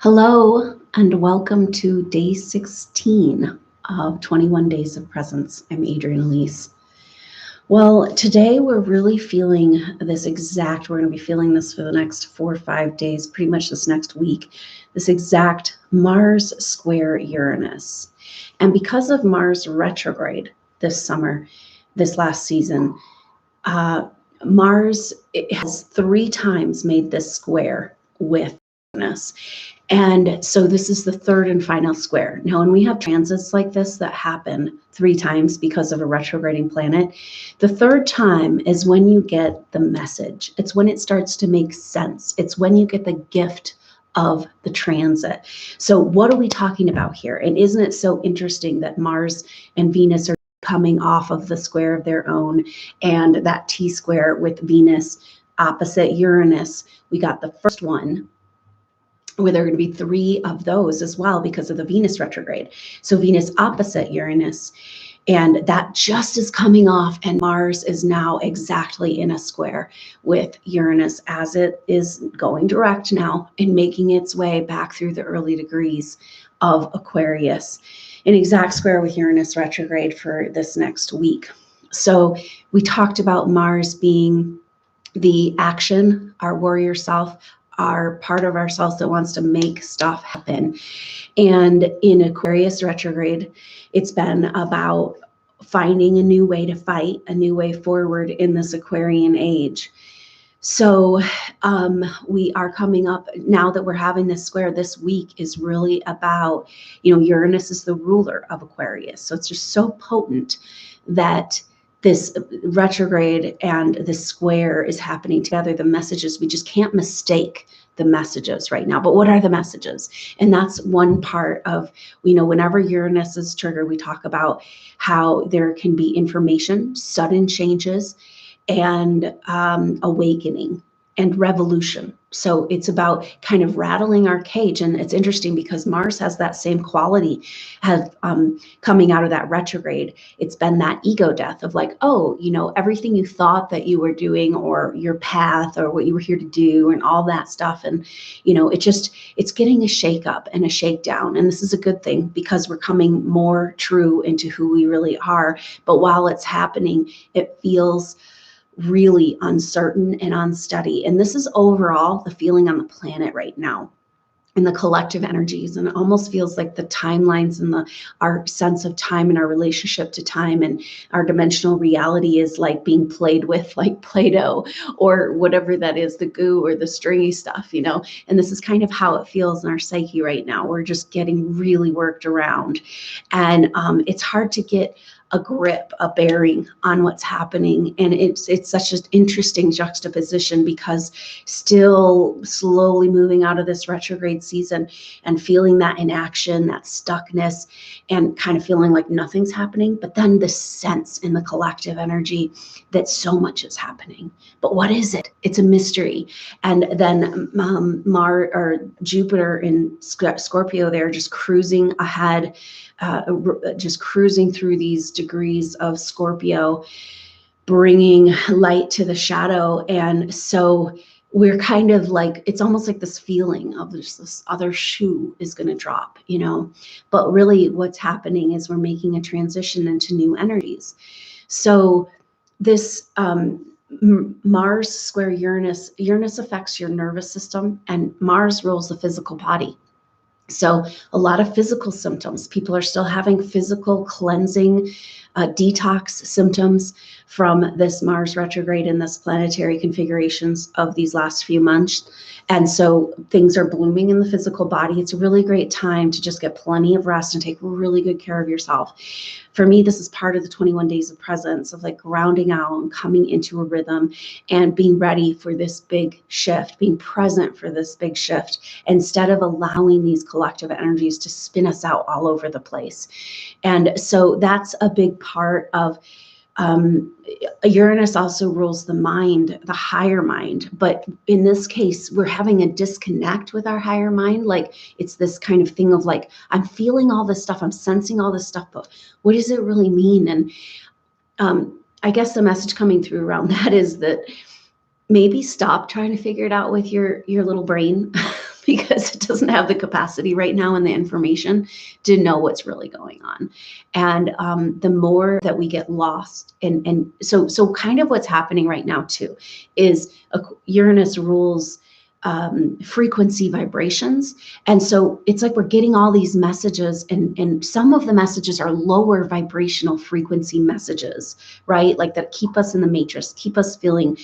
Hello, and welcome to day 16 of 21 Days of Presence. I'm Adrienne Elise. Well, today we're really feeling we're going to be feeling this for the next 4 or 5 days, pretty much this next week, this exact Mars square Uranus. And because of Mars retrograde this summer, this last season, Mars has 3 times made this square with Uranus. And so this is the third and final square. Now, when we have transits like this that happen 3 times because of a retrograding planet, the third time is when you get the message. It's when it starts to make sense. It's when you get the gift of the transit. So what are we talking about here? And isn't it so interesting that Mars and Venus are coming off of the square of their own, and that T-square with Venus opposite Uranus? We got the first one where there are going to be 3 of those as well because of the Venus retrograde. So Venus opposite Uranus, and that just is coming off, and Mars is now exactly in a square with Uranus as it is going direct now and making its way back through the early degrees of Aquarius, an exact square with Uranus retrograde for this next week. So we talked about Mars being the action, our warrior self, our part of ourselves that wants to make stuff happen. And in Aquarius retrograde, it's been about finding a new way to fight, a new way forward in this Aquarian age. So we are coming up now that we're having this square. This week is really about, Uranus is the ruler of Aquarius. So it's just so potent that this retrograde and the square is happening together. The messages, we just can't mistake the messages right now. But what are the messages? And that's one part of, whenever Uranus is triggered, we talk about how there can be information, sudden changes, and awakening and revolution. So it's about kind of rattling our cage. And it's interesting because Mars has that same quality coming out of that retrograde. It's been that ego death of like, everything you thought that you were doing, or your path, or what you were here to do, and all that stuff. And, it's getting a shake up and a shakedown. And this is a good thing because we're coming more true into who we really are. But while it's happening, it feels really uncertain and unsteady. And this is overall the feeling on the planet right now in the collective energies. And it almost feels like the timelines and our sense of time and our relationship to time and our dimensional reality is like being played with, like Play-Doh or whatever that is, the goo or the stringy stuff, and this is kind of how it feels in our psyche right now. We're just getting really worked around, and it's hard to get a grip, a bearing on what's happening. And it's such an interesting juxtaposition because still slowly moving out of this retrograde season and feeling that inaction, that stuckness, and kind of feeling like nothing's happening. But then the sense in the collective energy that so much is happening. But what is it? It's a mystery. And then Mars or Jupiter in Scorpio, they're just cruising ahead, just cruising through these degrees of Scorpio, bringing light to the shadow. And so we're kind of like, it's almost like this feeling of this other shoe is going to drop, but really what's happening is we're making a transition into new energies. So this Mars square Uranus affects your nervous system, and Mars rules the physical body. So a lot of physical symptoms. People are still having physical cleansing, detox symptoms from this Mars retrograde and this planetary configurations of these last few months. And so things are blooming in the physical body. It's a really great time to just get plenty of rest and take really good care of yourself. For me, this is part of the 21 days of presence, of like grounding out and coming into a rhythm and being ready for this big shift, being present for this big shift, instead of allowing these collective energies to spin us out all over the place. And so that's a big part of Uranus also rules the mind, the higher mind. But in this case, we're having a disconnect with our higher mind. Like it's this kind of thing of like, I'm feeling all this stuff, I'm sensing all this stuff, but what does it really mean? And I guess the message coming through around that is that maybe stop trying to figure it out with your little brain. because it doesn't have the capacity right now and the information to know what's really going on. And the more that we get lost, and so kind of what's happening right now too is Uranus rules frequency vibrations. And so it's like we're getting all these messages, and some of the messages are lower vibrational frequency messages, right? Like that keep us in the matrix, keep us feeling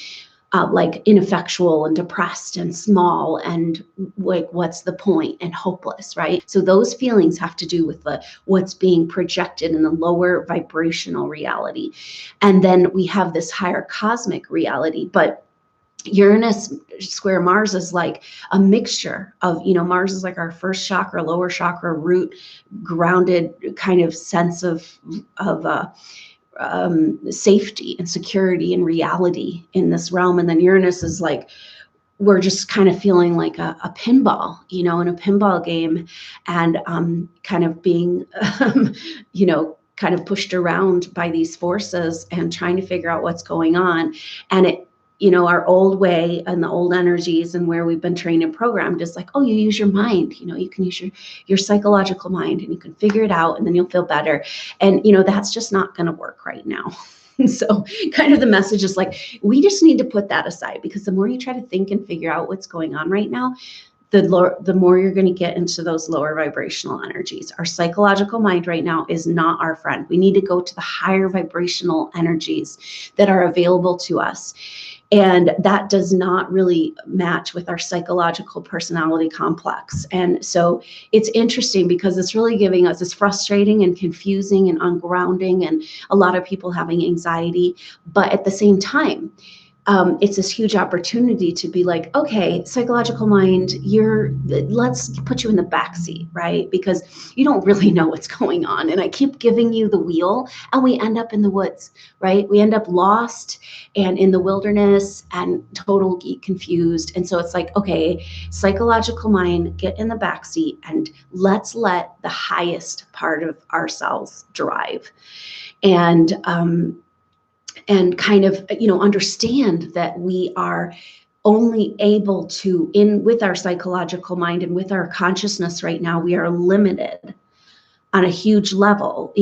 like ineffectual and depressed and small and like what's the point and hopeless, right? So those feelings have to do with what's being projected in the lower vibrational reality. And then we have this higher cosmic reality. But Uranus square Mars is like a mixture of, Mars is like our first chakra, lower chakra, root, grounded kind of sense of safety and security and reality in this realm. And then Uranus is like, we're just kind of feeling like a pinball, in a pinball game, and kind of being, kind of pushed around by these forces and trying to figure out what's going on. And it, our old way and the old energies and where we've been trained and programmed is like, oh, you use your mind, you can use your psychological mind and you can figure it out and then you'll feel better. And, that's just not going to work right now. So kind of the message is like, we just need to put that aside, because the more you try to think and figure out what's going on right now, the more you're going to get into those lower vibrational energies. Our psychological mind right now is not our friend. We need to go to the higher vibrational energies that are available to us. And that does not really match with our psychological personality complex. And so it's interesting because it's really giving us, it's frustrating and confusing and ungrounding, and a lot of people having anxiety. But at the same time, it's this huge opportunity to be like, okay, psychological mind, let's put you in the backseat, right? Because you don't really know what's going on. And I keep giving you the wheel and we end up in the woods, right? We end up lost and in the wilderness and totally confused. And so it's like, okay, psychological mind, get in the backseat and let's let the highest part of ourselves drive. And kind of, understand that we are only able to, with our psychological mind and with our consciousness right now, we are limited on a huge level,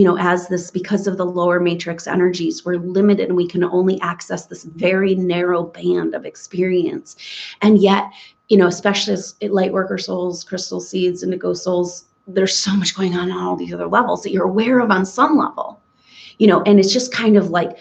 because of the lower matrix energies, we're limited and we can only access this very narrow band of experience. And yet, especially as light worker souls, crystal seeds, indigo souls, there's so much going on all these other levels that you're aware of on some level, and it's just kind of like,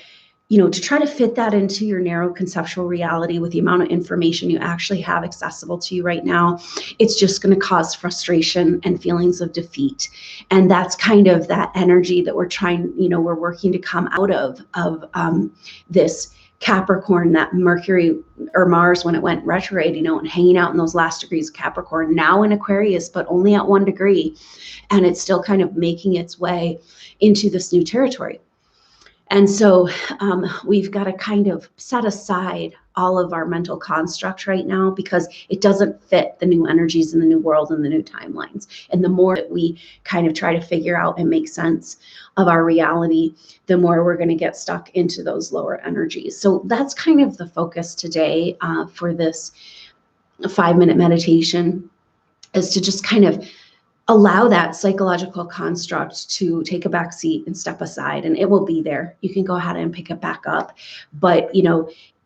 to try to fit that into your narrow conceptual reality with the amount of information you actually have accessible to you right now, it's just going to cause frustration and feelings of defeat. And that's kind of that energy that we're trying, we're working to come out of this Capricorn, that Mercury or Mars when it went retrograde, and hanging out in those last degrees of Capricorn, now in Aquarius, but only at 1 degree. And it's still kind of making its way into this new territory. And so we've got to kind of set aside all of our mental construct right now, because it doesn't fit the new energies in the new world and the new timelines. And the more that we kind of try to figure out and make sense of our reality, the more we're going to get stuck into those lower energies. So that's kind of the focus today for this 5-minute meditation, is to just kind of allow that psychological construct to take a back seat and step aside, and it will be there. You can go ahead and pick it back up. But,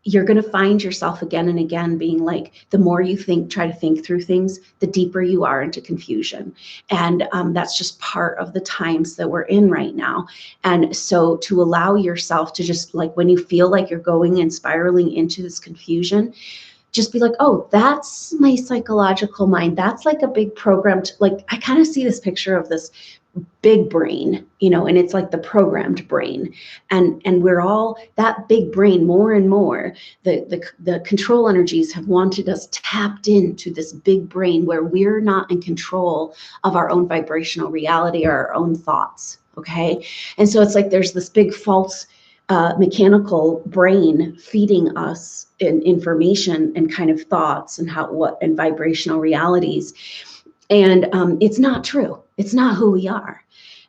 you're going to find yourself again and again being like, the more you try to think through things, the deeper you are into confusion. And that's just part of the times that we're in right now. And so to allow yourself to just, like, when you feel like you're going and spiraling into this confusion, just be like, oh, that's my psychological mind. That's like a big programmed, like, I kind of see this picture of this big brain, and it's like the programmed brain. And we're all that big brain more and more. The control energies have wanted us tapped into this big brain where we're not in control of our own vibrational reality or our own thoughts. Okay. And so it's like there's this big false mechanical brain feeding us information and kind of thoughts and and vibrational realities. And it's not true. It's not who we are.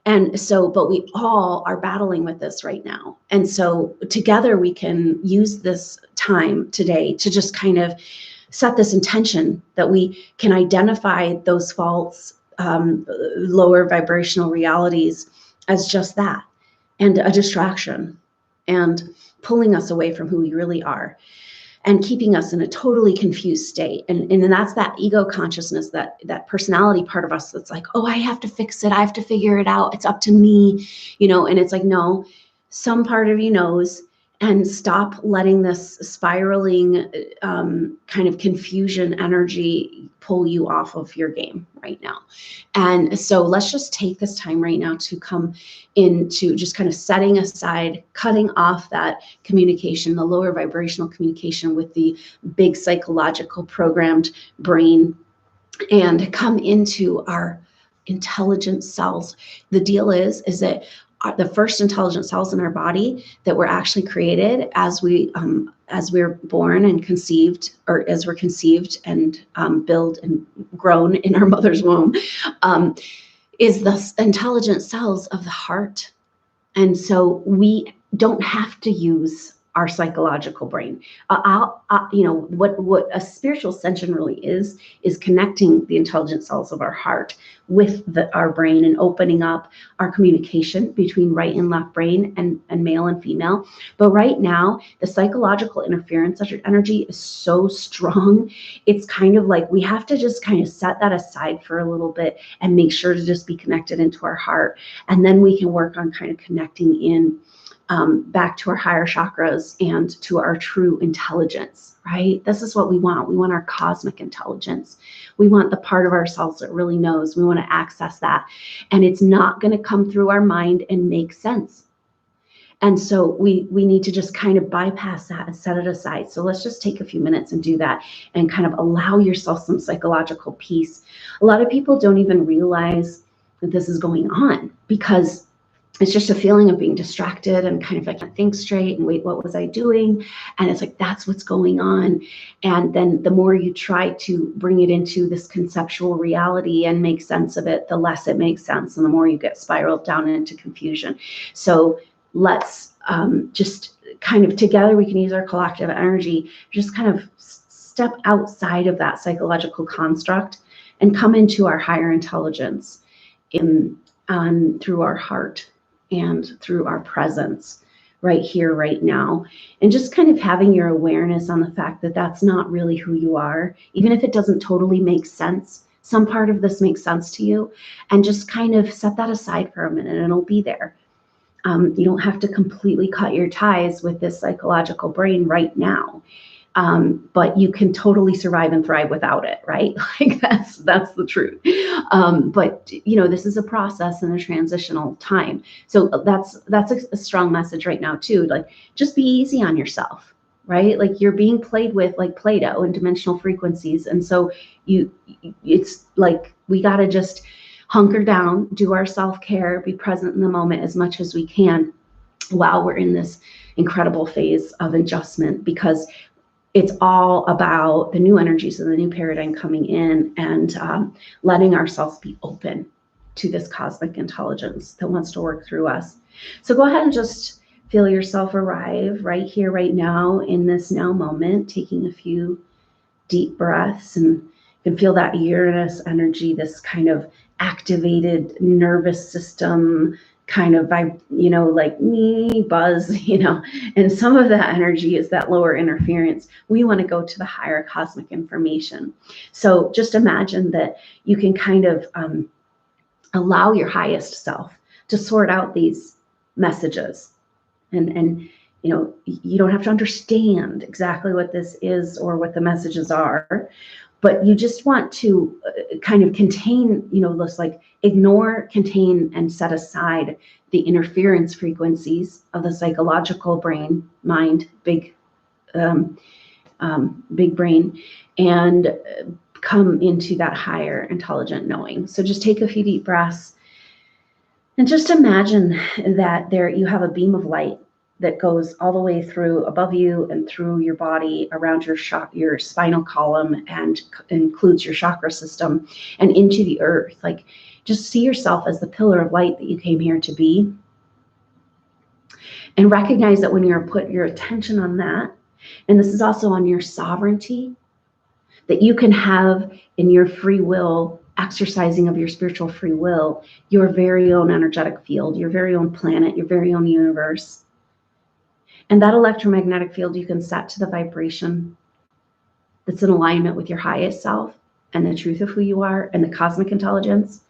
And so, but we all are battling with this right now. And so together we can use this time today to just kind of set this intention that we can identify those false lower vibrational realities as just that, and a distraction, and pulling us away from who we really are, and keeping us in a totally confused state. And that's that ego consciousness, that personality part of us that's like, oh, I have to fix it, I have to figure it out, it's up to me, and it's like, no, some part of you knows. And stop letting this spiraling kind of confusion energy pull you off of your game right now. And so let's just take this time right now to come into just kind of setting aside, cutting off that communication, the lower vibrational communication with the big psychological programmed brain, and come into our intelligent cells. The deal is that the first intelligent cells in our body that were actually created as we're born and conceived, or as we're conceived and built and grown in our mother's womb, is the intelligent cells of the heart. And so we don't have to use our psychological brain. What a spiritual ascension really is connecting the intelligent cells of our heart with our brain, and opening up our communication between right and left brain, and male and female. But right now, the psychological interference energy is so strong. It's kind of like we have to just kind of set that aside for a little bit and make sure to just be connected into our heart. And then we can work on kind of connecting in back to our higher chakras and to our true intelligence, right? This is what we want. We want our cosmic intelligence. We want the part of ourselves that really knows. We want to access that. And it's not going to come through our mind and make sense. And so we need to just kind of bypass that and set it aside. So let's just take a few minutes and do that, and kind of allow yourself some psychological peace. A lot of people don't even realize that this is going on, because it's just a feeling of being distracted and kind of, I can't think straight, and wait, what was I doing? And it's like, that's what's going on. And then the more you try to bring it into this conceptual reality and make sense of it, the less it makes sense, and the more you get spiraled down into confusion. So let's just kind of together, we can use our collective energy, just kind of step outside of that psychological construct and come into our higher intelligence through our heart and through our presence right here, right now. And just kind of having your awareness on the fact that that's not really who you are, even if it doesn't totally make sense. Some part of this makes sense to you, and just kind of set that aside for a minute, and it'll be there. You don't have to completely cut your ties with this psychological brain right now. But you can totally survive and thrive without it, right? Like that's the truth. But this is a process and a transitional time. So that's a strong message right now too. Like, just be easy on yourself, right? Like, you're being played with like Play-Doh and dimensional frequencies. And so it's like, we got to just hunker down, do our self-care, be present in the moment as much as we can while we're in this incredible phase of adjustment, because it's all about the new energies and the new paradigm coming in, and letting ourselves be open to this cosmic intelligence that wants to work through us. So go ahead and just feel yourself arrive right here, right now, in this now moment, taking a few deep breaths, and you can feel that Uranus energy, this kind of activated nervous system kind of vibe, like me buzz, and some of that energy is that lower interference. We want to go to the higher cosmic information. So just imagine that you can kind of allow your highest self to sort out these messages, and you don't have to understand exactly what this is or what the messages are, but you just want to kind of contain, this, like, ignore, contain, and set aside the interference frequencies of the psychological brain, mind, big brain, and come into that higher intelligent knowing. So just take a few deep breaths, and just imagine that you have a beam of light that goes all the way through above you and through your body, around your spinal column, and includes your chakra system, and into the earth. Like, just see yourself as the pillar of light that you came here to be. And recognize that when you're put your attention on that, and this is also on your sovereignty, that you can have in your free will, exercising of your spiritual free will, your very own energetic field, your very own planet, your very own universe. And that electromagnetic field you can set to the vibration that's in alignment with your highest self and the truth of who you are and the cosmic intelligence.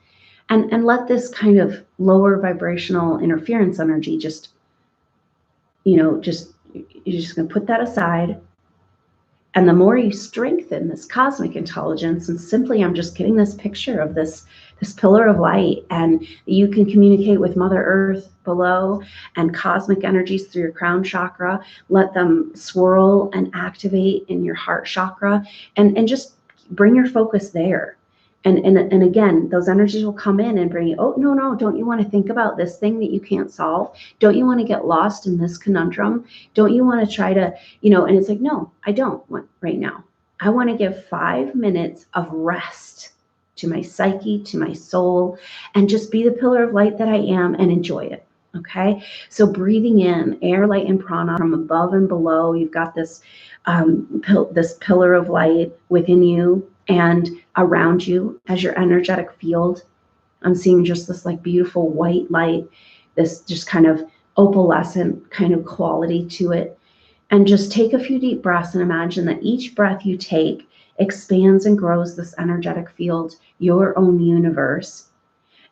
And let this kind of lower vibrational interference energy just, you're just going to put that aside. And the more you strengthen this cosmic intelligence, and simply I'm just getting this picture of this pillar of light, and you can communicate with Mother Earth below and cosmic energies through your crown chakra, let them swirl and activate in your heart chakra, and just bring your focus there. And again, those energies will come in and bring you, oh, no, don't you want to think about this thing that you can't solve? Don't you want to get lost in this conundrum? Don't you want to try to, and it's like, no, I don't want right now. I want to give 5 minutes of rest to my psyche, to my soul, and just be the pillar of light that I am and enjoy it. Okay. So breathing in air, light, and prana from above and below, you've got this, this pillar of light within you and around you as your energetic field. I'm seeing just this like beautiful white light, this just kind of opalescent kind of quality to it. And just take a few deep breaths and imagine that each breath you take expands and grows this energetic field, your own universe.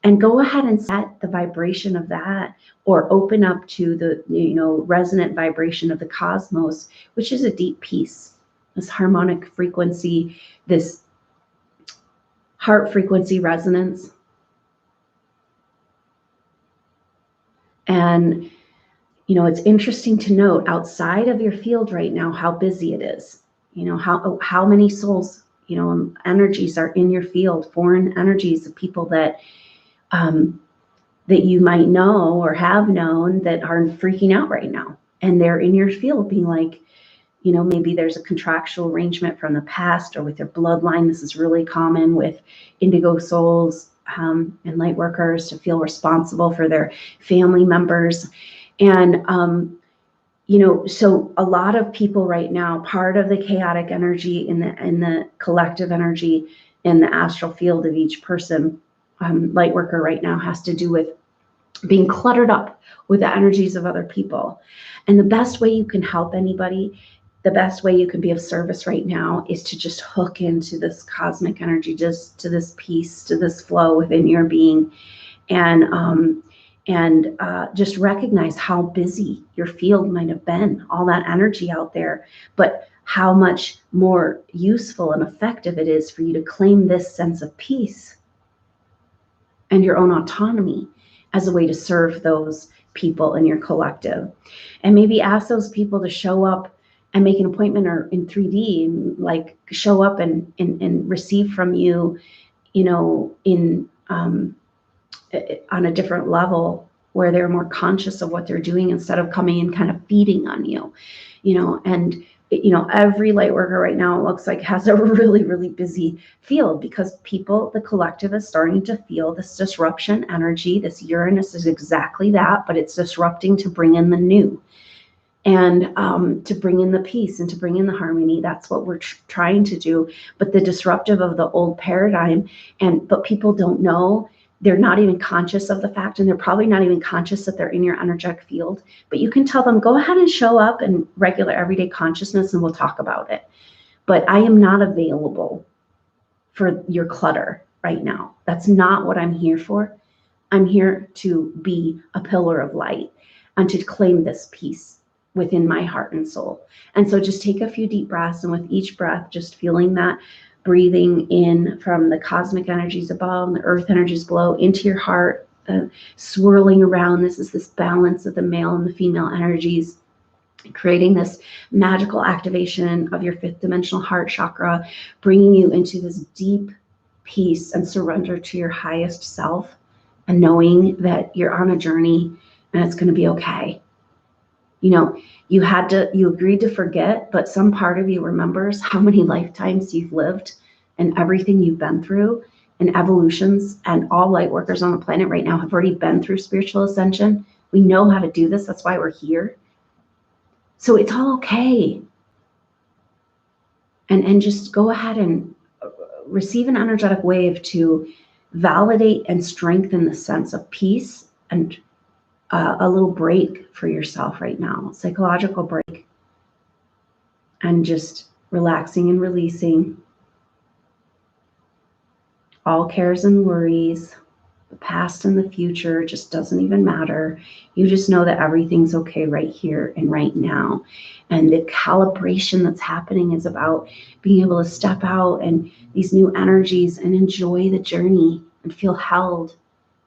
And go ahead and set the vibration of that, or open up to the resonant vibration of the cosmos, which is a deep peace, this harmonic frequency, this heart frequency resonance. And it's interesting to note outside of your field right now how busy it is. How many souls, energies are in your field, foreign energies of people that that you might know or have known that are freaking out right now, and they're in your field being like, maybe there's a contractual arrangement from the past or with their bloodline. This is really common with indigo souls and light workers, to feel responsible for their family members. And, so a lot of people right now, part of the chaotic energy in the collective energy in the astral field of each person, light worker right now, has to do with being cluttered up with the energies of other people. And the best way you can help anybody, the best way you can be of service right now, is to just hook into this cosmic energy, just to this peace, to this flow within your being, and just recognize how busy your field might have been, all that energy out there, but how much more useful and effective it is for you to claim this sense of peace and your own autonomy as a way to serve those people in your collective. And maybe ask those people to show up and make an appointment, or in 3D, and like show up and receive from you, in on a different level, where they're more conscious of what they're doing instead of coming and kind of feeding on you, and every light worker right now, it looks like, has a really, really busy field, because people, the collective, is starting to feel this disruption energy. This Uranus is exactly that, but it's disrupting to bring in the new, and to bring in the peace and to bring in the harmony. That's what we're trying to do. But the disruptive of the old paradigm, but people don't know. They're not even conscious of the fact, and they're probably not even conscious that they're in your energetic field. But you can tell them, go ahead and show up in regular everyday consciousness and we'll talk about it. But I am not available for your clutter right now. That's not what I'm here for. I'm here to be a pillar of light and to claim this peace within my heart and soul. And so just take a few deep breaths, and with each breath, just feeling that breathing in from the cosmic energies above and the earth energies below into your heart, swirling around. This is this balance of the male and the female energies, creating this magical activation of your 5th dimensional heart chakra, bringing you into this deep peace and surrender to your highest self, and knowing that you're on a journey and it's going to be okay. You agreed to forget, but some part of you remembers how many lifetimes you've lived and everything you've been through, and evolutions, and all light workers on the planet right now have already been through spiritual ascension. We know how to do this. That's why we're here. So it's all okay. and just go ahead and receive an energetic wave to validate and strengthen the sense of peace and a little break for yourself right now, psychological break, and just relaxing and releasing all cares and worries. The past and the future just doesn't even matter. You just know that everything's okay right here and right now. And the calibration that's happening is about being able to step out and these new energies and enjoy the journey and feel held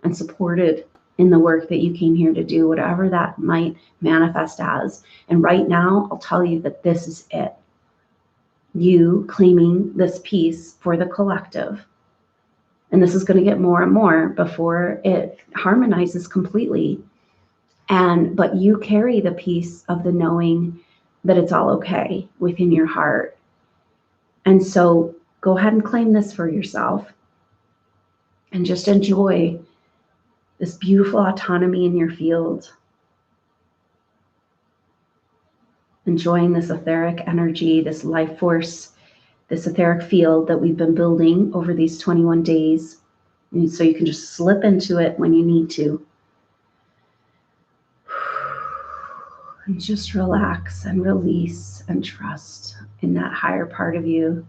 and supported in the work that you came here to do, whatever that might manifest as. And right now, I'll tell you that this is it. You claiming this piece for the collective. And this is going to get more and more before it harmonizes completely. But you carry the piece of the knowing that it's all okay within your heart. And so go ahead and claim this for yourself and just enjoy this beautiful autonomy in your field. Enjoying this etheric energy, this life force, this etheric field that we've been building over these 21 days. And so you can just slip into it when you need to. And just relax and release and trust in that higher part of you,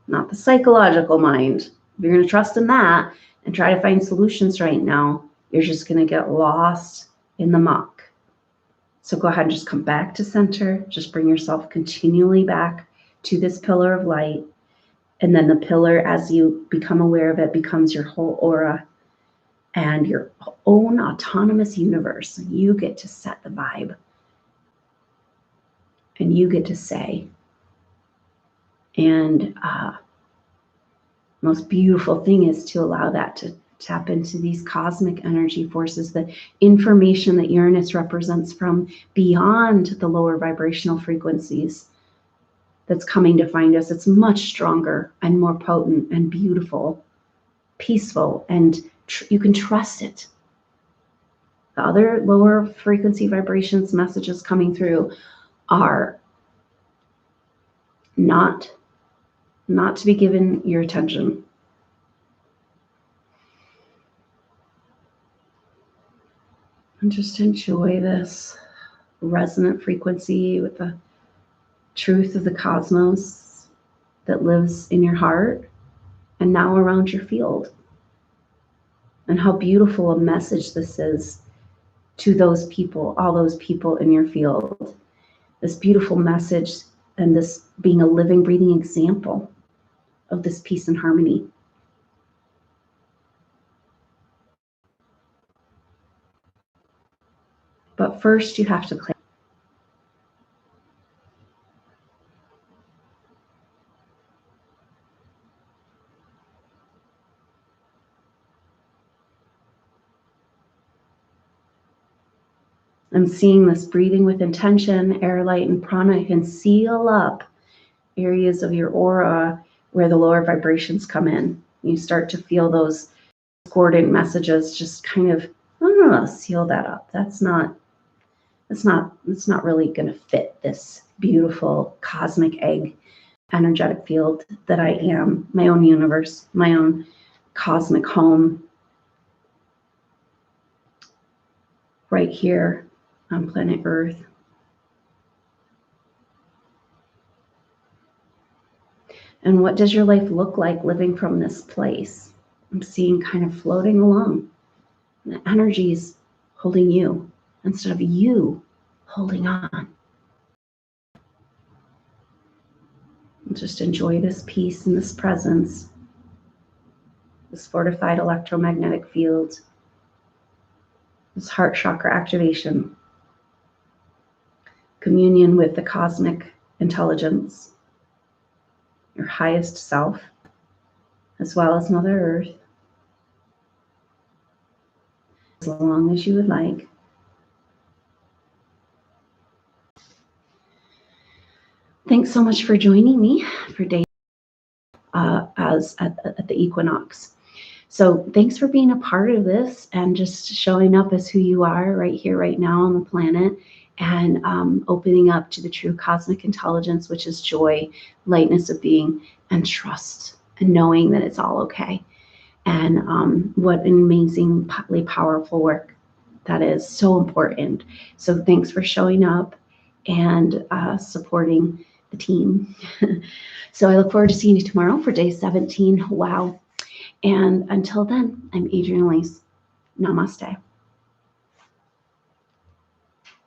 not the psychological mind. If you're going to trust in that and try to find solutions right now, you're just going to get lost in the muck. So go ahead and just come back to center. Just bring yourself continually back to this pillar of light. And then the pillar, as you become aware of it, becomes your whole aura and your own autonomous universe. You get to set the vibe. And you get to say. And most beautiful thing is to allow that to tap into these cosmic energy forces, the information that Uranus represents from beyond the lower vibrational frequencies that's coming to find us. It's much stronger and more potent and beautiful, peaceful, and you can trust it. The other lower frequency vibrations messages coming through are not to be given your attention. And just enjoy this resonant frequency with the truth of the cosmos that lives in your heart and now around your field. And how beautiful a message this is to those people, all those people in your field. This beautiful message and this being a living, breathing example of this peace and harmony. But first you have to claim. I'm seeing this breathing with intention, air, light, and prana. You can seal up areas of your aura where the lower vibrations come in. You start to feel those discordant messages just kind of seal that up. It's not really going to fit this beautiful cosmic egg energetic field that I am, my own universe, my own cosmic home right here on planet Earth. And what does your life look like living from this place? I'm seeing kind of floating along. The energy's holding you instead of you holding on. And just enjoy this peace and this presence, this fortified electromagnetic field, this heart chakra activation, communion with the cosmic intelligence, your highest self, as well as Mother Earth, as long as you would like. Thanks so much for joining me for day as at the equinox. So thanks for being a part of this and just showing up as who you are right here, right now on the planet. and opening up to the true cosmic intelligence, which is joy, lightness of being, and trust, and knowing that it's all okay. And what an amazingly powerful work that is. So important. So thanks for showing up and supporting the team. So I look forward to seeing you tomorrow for day 17. Wow. And until then, I'm Adrienne Elise. Namaste.